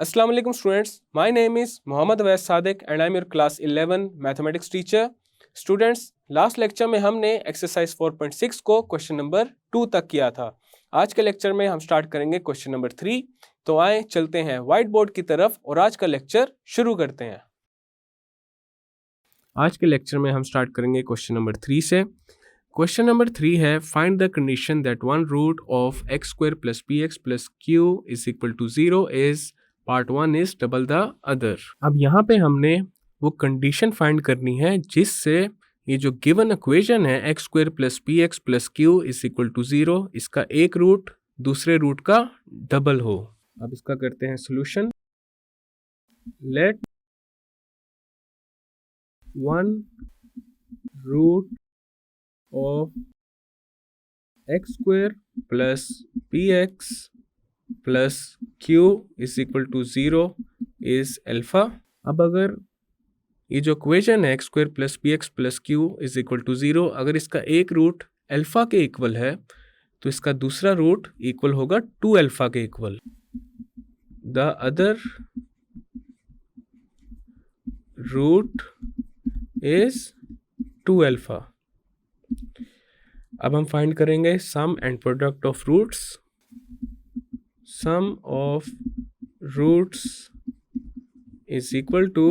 Assalamu alaikum students. My name is Mohammad Awais Sadiq and I am your class 11 mathematics teacher. Students, last lecture में हमने exercise 4.6 को question number 2 तक किया था. आज के लेक्चर में हम स्टार्ट करेंगे क्वेश्चन नंबर 3. तो आए चलते हैं व्हाइट बोर्ड की तरफ और आज का लेक्चर शुरू करते हैं. आज के लेक्चर में हम स्टार्ट करेंगे क्वेश्चन नंबर 3 से. क्वेश्चन नंबर 3 है find the condition that one root of x square plus p x plus q is equal to 0 is part 1 is double the other. अब यहाँ पे हमने वो कंडीशन फाइंड करनी है जिससे ये जो गिवन इक्वेशन है x square plus p x plus q is equal to 0, इसका एक रूट दूसरे रूट का डबल हो. अब इसका करते हैं solution. Let one root of x square plus p x plus q is equal to 0 is alpha. अब अगर ये जो इक्वेशन है x square plus p x plus q is equal to 0, अगर इसका एक रूट अल्फा के इक्वल है तो इसका दूसरा रूट इक्वल होगा 2 अल्फा के equal. The other root is 2 alpha. अब हम फाइंड करेंगे sum and product of roots. Sum of roots is equal to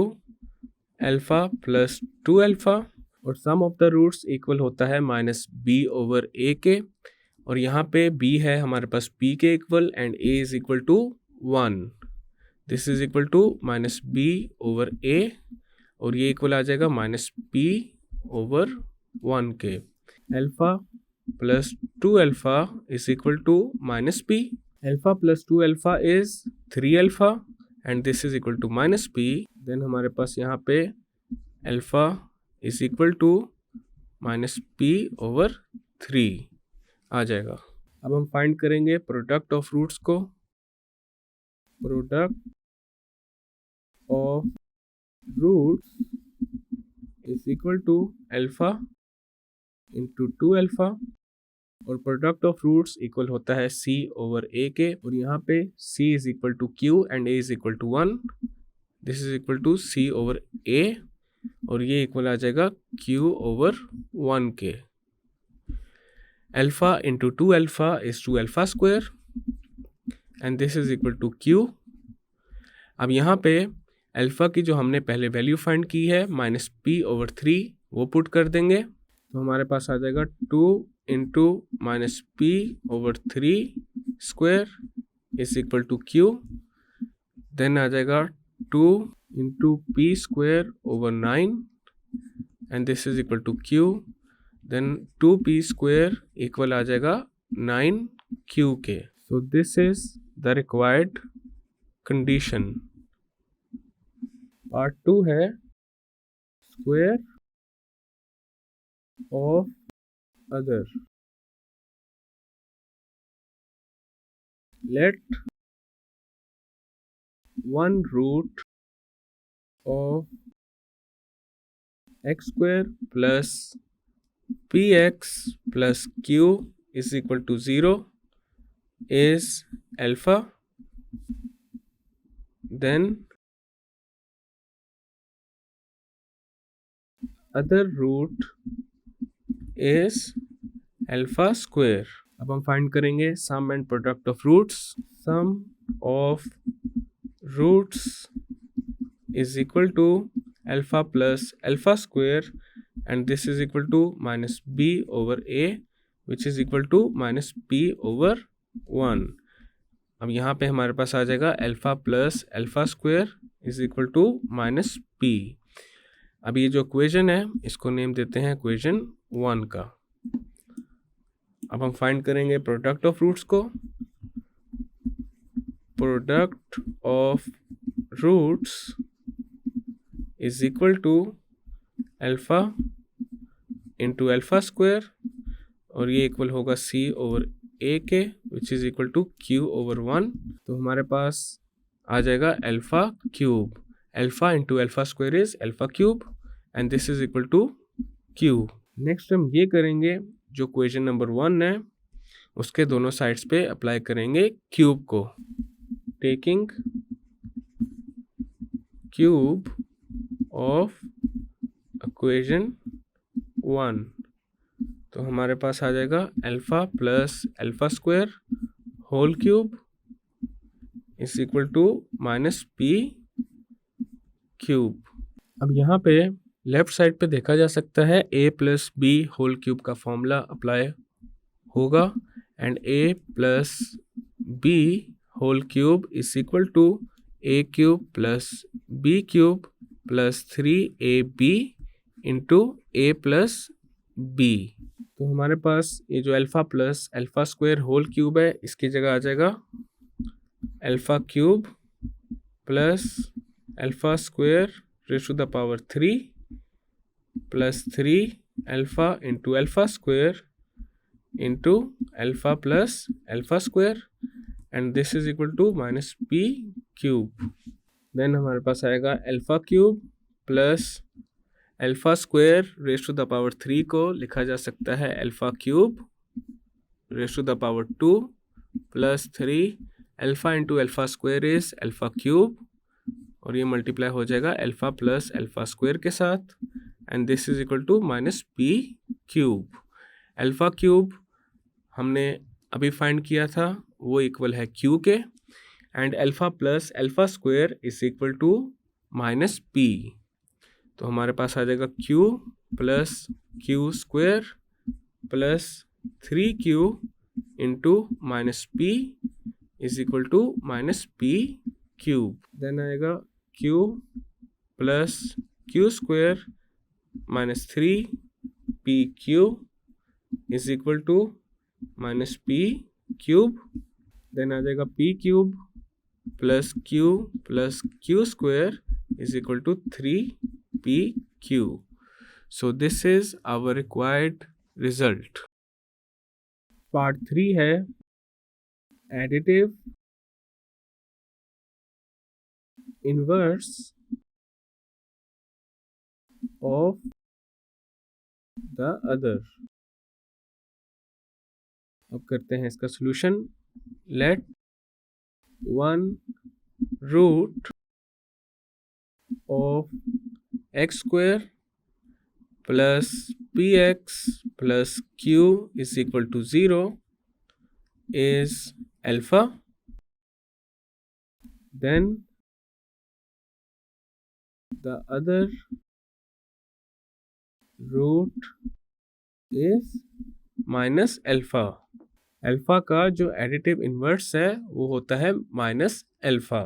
alpha plus 2 alpha और sum of the roots equal होता है माइनस बी ओवर ए के. और यहाँ पे b है हमारे पास p के equal and a is equal to 1. This is equal to minus B over a और ये इक्वल आ जाएगा माइनस p ओवर 1 के. Alpha plus 2 alpha is equal to minus p. Alpha plus 2 alpha is 3 alpha and this is equal to minus p. Then हमारे पास यहाँ पे alpha is equal to minus p over 3 आ जाएगा. अब हम find करेंगे प्रोडक्ट ऑफ रूट्स को. Product of roots is equal to alpha into 2 alpha और प्रोडक्ट ऑफ रूट्स इक्वल होता है c ओवर a के. और यहाँ पे c is equal to q and a is equal to 1. This is equal to c over a और ये equal आ जाएगा q ओवर 1 के. Alpha into 2 alpha is 2 alpha square and this is equal to q. अब यहाँ पे alpha की जो हमने पहले वैल्यू फाइंड की है माइनस p ओवर 3 वो पुट कर देंगे तो हमारे पास आ जाएगा 2 into minus p over 3 square is equal to q. Then आ जाएगा 2 into p square over 9 and this is equal to q. Then 2p square equal आ जाएगा 9q के. So this is the required condition. Part 2 है square of other. Let one root of x square plus px plus q is equal to 0 is alpha. Then other root is alpha square. अब हम find करेंगे sum and product of roots. Sum of roots is equal to alpha plus alpha square and this is equal to minus B over A which is equal to minus P over 1. अब यहाँ पे हमारे पास आ जाएगा alpha plus alpha square is equal to minus P. अब ये जो इक्वेशन है इसको नेम देते हैं इक्वेशन 1 का. अब हम फाइंड करेंगे प्रोडक्ट ऑफ रूट्स को. Product of roots is equal to alpha into alpha square और ये इक्वल होगा c ओवर a के which is equal to q over 1. तो हमारे पास आ जाएगा alpha cube. Alpha into alpha square is alpha cube and this is equal to q. Next हम ये करेंगे जो क्वेश्चन नंबर 1 है उसके दोनों साइड्स पे अप्लाई करेंगे क्यूब को. Taking cube of equation 1। तो हमारे पास आ जाएगा alpha plus alpha square whole cube is equal to minus P cube. अब यहाँ पे लेफ्ट साइड पे देखा जा सकता है a plus b whole cube का फॉर्मूला अप्लाई होगा and a plus b whole cube is equal to a cube plus b cube plus 3ab into a plus b। तो हमारे पास ये जो alpha plus alpha square whole cube है इसकी जगह आ जाएगा alpha cube plus alpha square raise to the power 3 plus 3 alpha into alpha square into alpha plus alpha square and this is equal to minus P cube. Then हमारे पास आएगा alpha cube plus alpha square raise to the power 3 को लिखा जा सकता है alpha cube raise to the power 2 plus 3 alpha into alpha square is alpha cube और ये मल्टीप्लाई हो जाएगा अल्फा प्लस अल्फा स्क्वायर के साथ and this is equal to minus P cube. Alpha cube हमने अभी फाइंड किया था वो इक्वल है क्यू के and alpha plus alpha square is equal to minus P. तो हमारे पास आ जाएगा Q plus Q square plus 3q into minus P is equal to minus P cube. Then आएगा q plus Q square minus 3pq is equal to minus P cube. Then आ जाएगा p cube plus Q square is equal to 3pq। So this is our required result. Part 3 है additive inverse of the other. अब करते हैं इसका solution. Let 1 root of x square plus px plus q is equal to 0 is alpha, then the other root is minus alpha। Alpha का जो additive inverse है वो होता है माइनस अल्फा।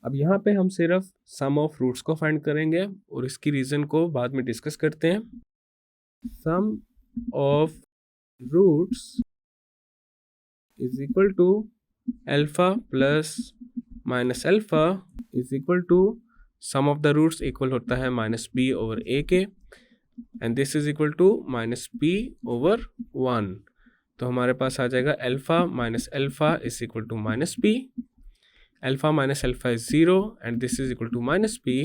अब यहाँ पे हम सिर्फ सम ऑफ रूट्स को फाइंड करेंगे और इसकी रीज़न को बाद में डिस्कस करते हैं। Sum of roots is equal to alpha plus minus alpha is equal to sum of the roots equal होता है माइनस बी ओवर ए के and this is equal to minus P over 1। तो हमारे पास आ जाएगा alpha minus alpha is equal to minus P. Alpha minus alpha is 0 and this is equal to minus P.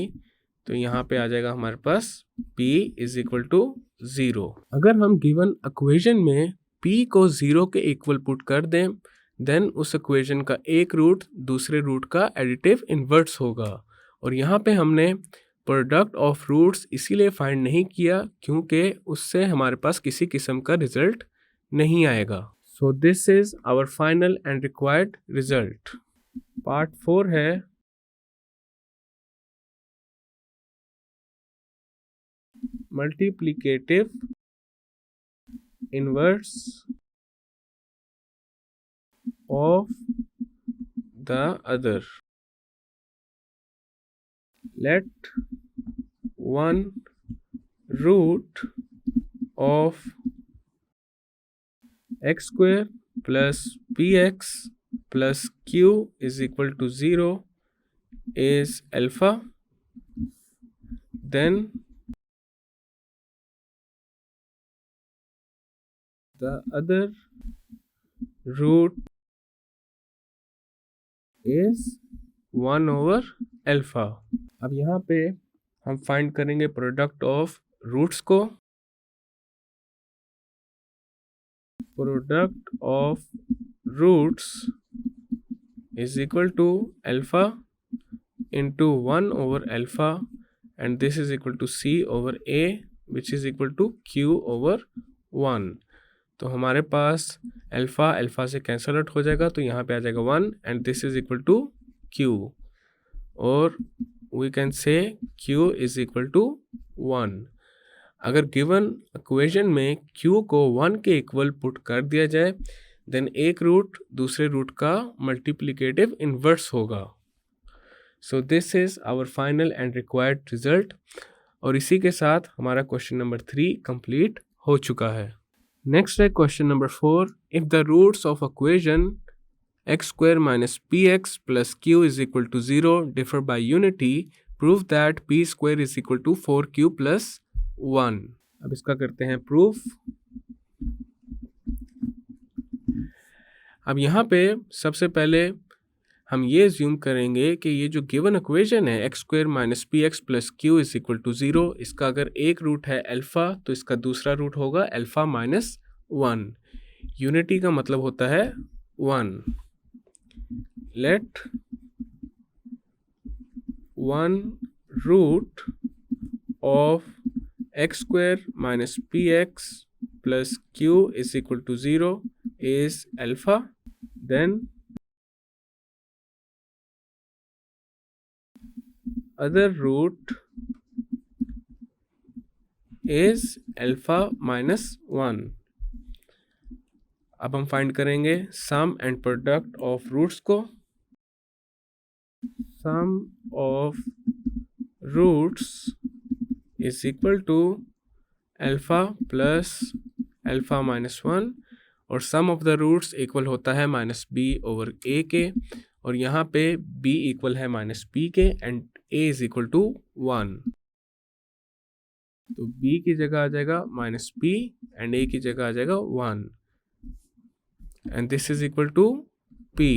तो यहाँ पे आ जाएगा हमारे पास p इज इक्वल टू 0। अगर हम गिवन इक्वेशन में p को 0 के इक्वल पुट कर दें देन उस इक्वेशन का एक रूट दूसरे रूट का एडिटिव इन्वर्स होगा। और यहाँ पे हमने प्रोडक्ट ऑफ रूट्स इसीलिए फाइंड नहीं किया क्योंकि उससे हमारे पास किसी किस्म का रिजल्ट नहीं आएगा। So this is our final and required result. Part 4 है multiplicative inverse of the other। Let 1 root of x square plus px plus q is equal to 0 is alpha, then the other root is 1 over alpha. अब यहाँ पे हम find करेंगे product of roots को। Product of roots is equal to alpha into 1 over alpha and this is equal to c over a which is equal to q over 1. तो हमारे पास alpha से कैंसल आउट हो जाएगा, तो यहाँ पे आ जाएगा 1 and this is equal to q, और we can say q is equal to 1. अगर गिवन इक्वेशन में q को 1 के इक्वल पुट कर दिया जाए देन एक रूट दूसरे रूट का मल्टीप्लिकेटिव इन्वर्स होगा. So this is our final and required result. और इसी के साथ हमारा क्वेश्चन नंबर 3 कंप्लीट हो चुका है. नेक्स्ट है question number 4. If the roots of equation x square minus px plus q is equal to 0 differ by unity, prove that p square is equal to 4q plus 1. अब इसका करते हैं proof. अब यहाँ पे सबसे पहले हम ये एज्यूम करेंगे कि ये जो गिवन इक्वेशन है x square minus p x plus q is equal to 0, इसका अगर एक रूट है अल्फ़ा तो इसका दूसरा रूट होगा अल्फ़ा माइनस 1. यूनिटी का मतलब होता है 1. Let 1 root of x square minus p x plus q is equal to 0 is alpha, then other root is alpha minus 1. अब हम फाइंड करेंगे sum and product of roots को. Sum of roots is equal to alpha plus alpha minus 1, और sum of the roots equal होता है minus B over A के, और यहाँ पे b इक्वल है माइनस बी के and a is equal to 1. तो b की जगह आ जाएगा माइनस बी एंड a की जगह आ जाएगा 1 and this is equal to p.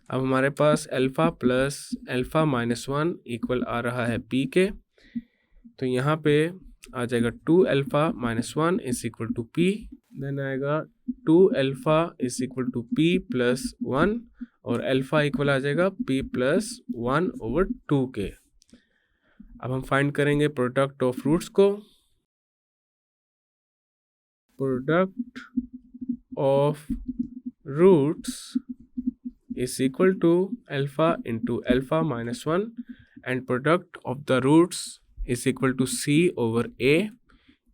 अब हमारे पास alpha plus alpha minus 1 equal आ रहा है p के, तो यहाँ पे आ जाएगा 2 alpha minus 1 is equal to p. Then आएगा 2 alpha is equal to p plus 1, और अल्फ़ा इक्वल आ जाएगा p प्लस 1 ओवर 2 के. अब हम फाइंड करेंगे प्रोडक्ट ऑफ रूट्स को. Product of roots is equal to alpha into alpha minus 1 and product of the roots is equal to c over a.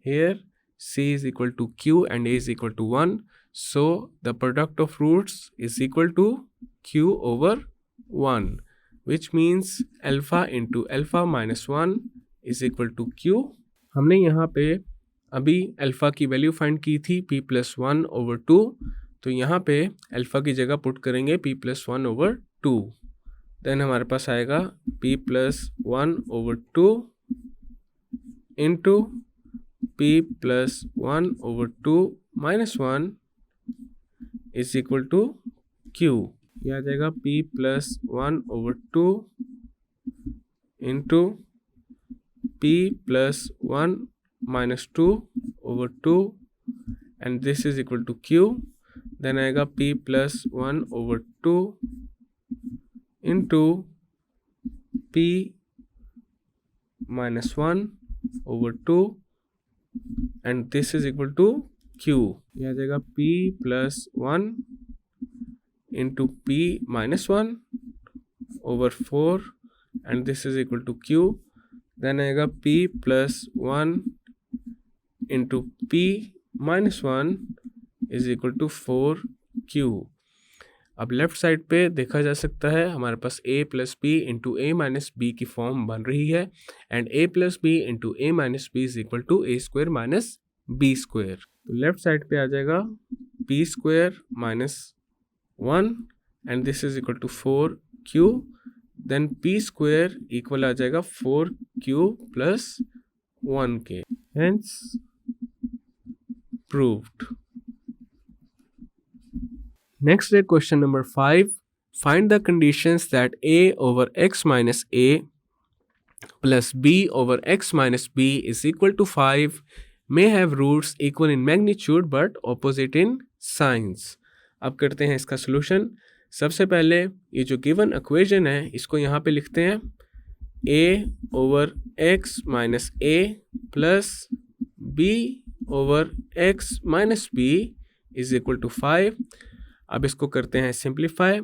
Here c is equal to q and a is equal to 1, so the product of roots is equal to q over 1, which means alpha into alpha minus 1 is equal to q. हमने यहाँ पे अभी alpha की value find की थी p plus 1 over 2, तो यहाँ पे अल्फ़ा की जगह पुट करेंगे p प्लस 1 ओवर 2. देन हमारे पास आएगा p plus 1 over 2 into p plus 1 over 2 minus 1 is equal to q. यह आ जाएगा p plus 1 over 2 into p plus 1 minus 2 over 2 and this is equal to q. then आएगा p plus 1 over 2 into p minus 1 over 2 and this is equal to q. यह आ जाएगा p plus 1 into p minus 1 over 4 and this is equal to q. then आएगा p plus 1 into p minus 1 is equal to 4q. अब left side पे देखा जा सकता है हमारे पास a plus B into A minus B की फॉर्म बन रही है and a plus B into A minus B is equal to A square minus B square. तो लेफ्ट साइड पे आ जाएगा p square minus 1 and this is equal to 4q. Then p square equal आ जाएगा 4q plus 1 के. Hence proved. Next is question number 5. Find the conditions that a over x minus a plus b over x minus b is equal to 5 may have roots equal in magnitude but opposite in signs. अब करते हैं इसका solution. सबसे पहले ये जो given equation है इसको यहाँ पे लिखते हैं a over x minus a plus b over x minus b is equal to 5। अब इसको करते हैं सिंप्लीफाई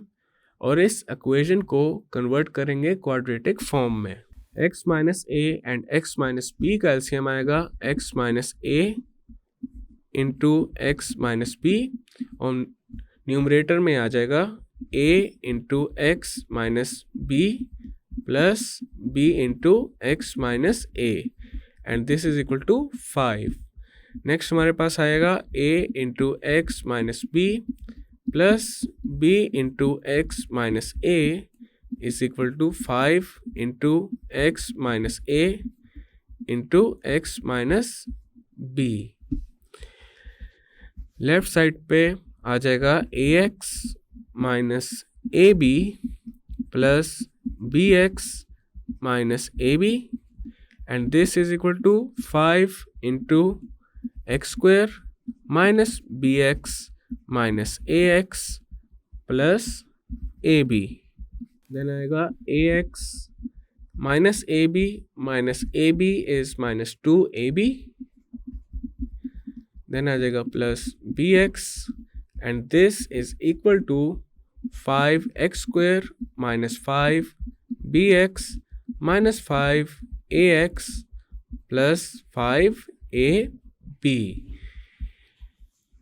और इस इक्वेशन को कन्वर्ट करेंगे क्वाड्रेटिक फॉर्म में। x minus a and x minus b का एलसीएम आएगा x minus a into x minus b और न्यूमरेटर में आ जाएगा a into x minus b plus b into x minus a and this is equal to 5। Next हमारे पास आएगा a into x minus b plus b into x minus a is equal to 5 into x minus a into x minus b। Left side पे आ जाएगा ax minus ab plus bx minus ab and this is equal to 5 into X square minus bx minus ax plus ab। Then आएगा ax minus ab is minus 2ab। Then आ जाएगा plus bx and this is equal to 5x square minus 5 bx minus 5 ax plus 5 ab।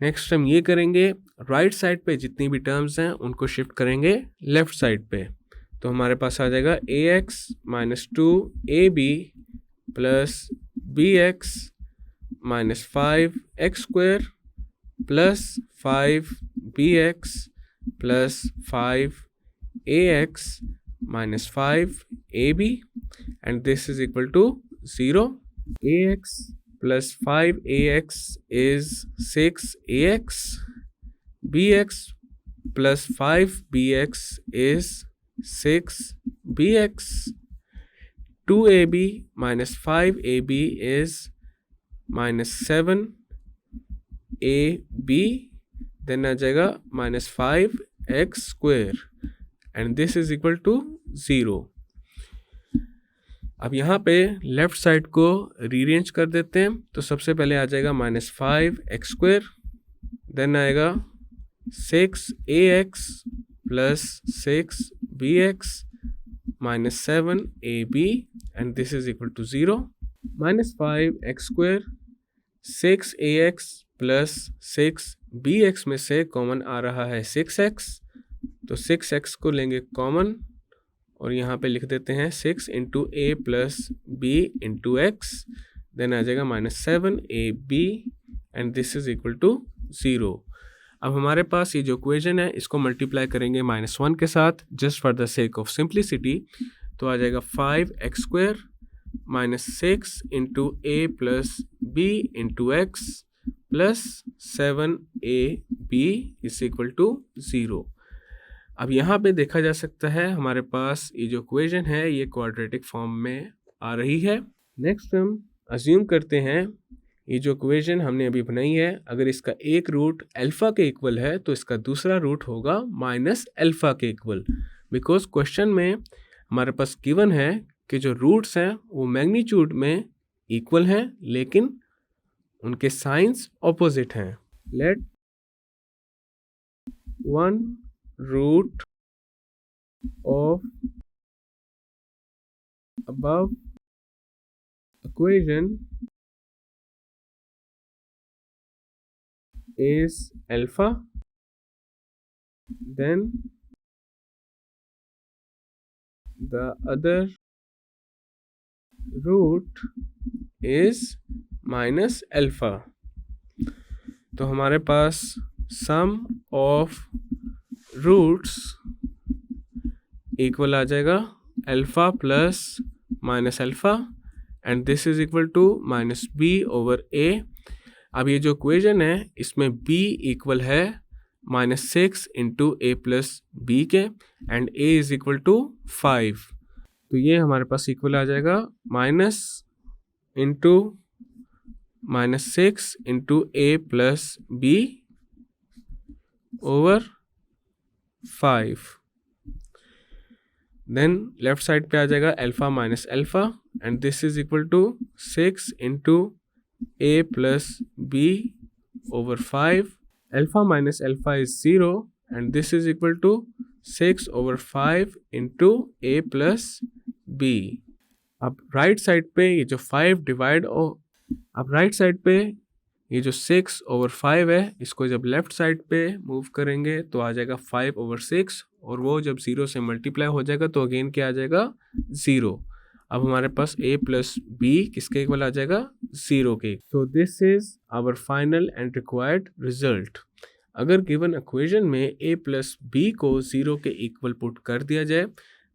Next हम ये करेंगे right side पे जितनी भी terms हैं उनको शिफ्ट करेंगे लेफ्ट साइड पे। तो हमारे पास आ जाएगा ax minus 2ab plus bx minus 5x square plus 5bx plus 5ax minus 5ab and this is equal to 0। ax plus 5ax is 6ax, bx plus 5bx is 6bx, 2ab minus 5ab is minus 7ab, then आ जाएगा minus 5x square and this is equal to 0। अब यहाँ पे left side को rearrange कर देते हैं। तो सबसे पहले आ जाएगा माइनस 5x स्क्वायर, देन आएगा 6ax plus 6bx minus 7ab and this is equal to 0। Minus 5x square 6ax plus 6bx में से कॉमन आ रहा है 6x, तो 6x को लेंगे कॉमन और यहाँ पे लिख देते हैं 6 into a plus b into X, then आ जाएगा minus 7ab and this is equal to 0। अब हमारे पास ये जो इक्वेशन है इसको मल्टीप्लाई करेंगे -1 के साथ just for the sake of simplicity. तो आ जाएगा 5x square minus 6 into a plus b into x plus 7ab is equal to 0। अब यहाँ पे देखा जा सकता है हमारे पास ये जो इक्वेशन है ये क्वाड्रेटिक फॉर्म में आ रही है। नेक्स्ट हम अज्यूम करते हैं ये जो इक्वेशन हमने अभी बनाई है अगर इसका एक रूट अल्फा के इक्वल है तो इसका दूसरा रूट होगा माइनस अल्फा के इक्वल, बिकॉज क्वेश्चन में हमारे पास गिवन है कि जो रूट्स हैं वो मैग्नीट्यूड में इक्वल हैं लेकिन उनके साइंस ऑपोजिट हैं। Let one root of above equation is alpha, then the other root is minus alpha। तो हमारे पास sum of roots इक्वल आ जाएगा alpha plus minus alpha and this is equal to minus B over A. अब ये जो equation है इसमें b इक्वल है -6 इंटू ए प्लस बी के and a is equal to 5। तो ये हमारे पास इक्वल आ जाएगा minus into -6 into A plus B over 5। Then left side पे आ जाएगा alpha minus alpha and this is equal to 6 into a plus b over 5. Alpha minus alpha is 0 and this is equal to 6 over 5 into a plus b. अब right side पे ये जो 5 divide अब right side पे ये जो 6 over 5 है इसको जब लेफ्ट साइड पे मूव करेंगे तो आ जाएगा 5 over 6 और वो जब 0 से मल्टीप्लाई हो जाएगा तो अगेन क्या आ जाएगा 0। अब हमारे पास a प्लस b किसके इक्वल आ जाएगा 0 के। So this is our final and required result. अगर गिवन इक्वेशन में a प्लस b को 0 के इक्वल पुट कर दिया जाए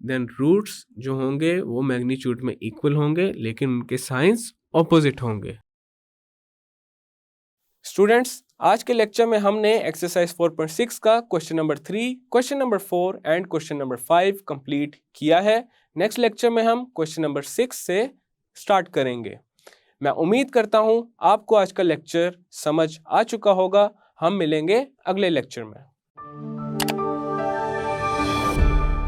देन रूट्स जो होंगे वो मैग्नीट्यूड में इक्वल होंगे लेकिन उनके साइंस ऑपोजिट होंगे। स्टूडेंट्स, आज के लेक्चर में हमने एक्सरसाइज 4.6 का question number 3, question number 4 and question number 5 complete किया है। नेक्स्ट लेक्चर में हम क्वेश्चन नंबर 6 से स्टार्ट करेंगे। मैं उम्मीद करता हूं आपको आज का लेक्चर समझ आ चुका होगा। हम मिलेंगे अगले लेक्चर में।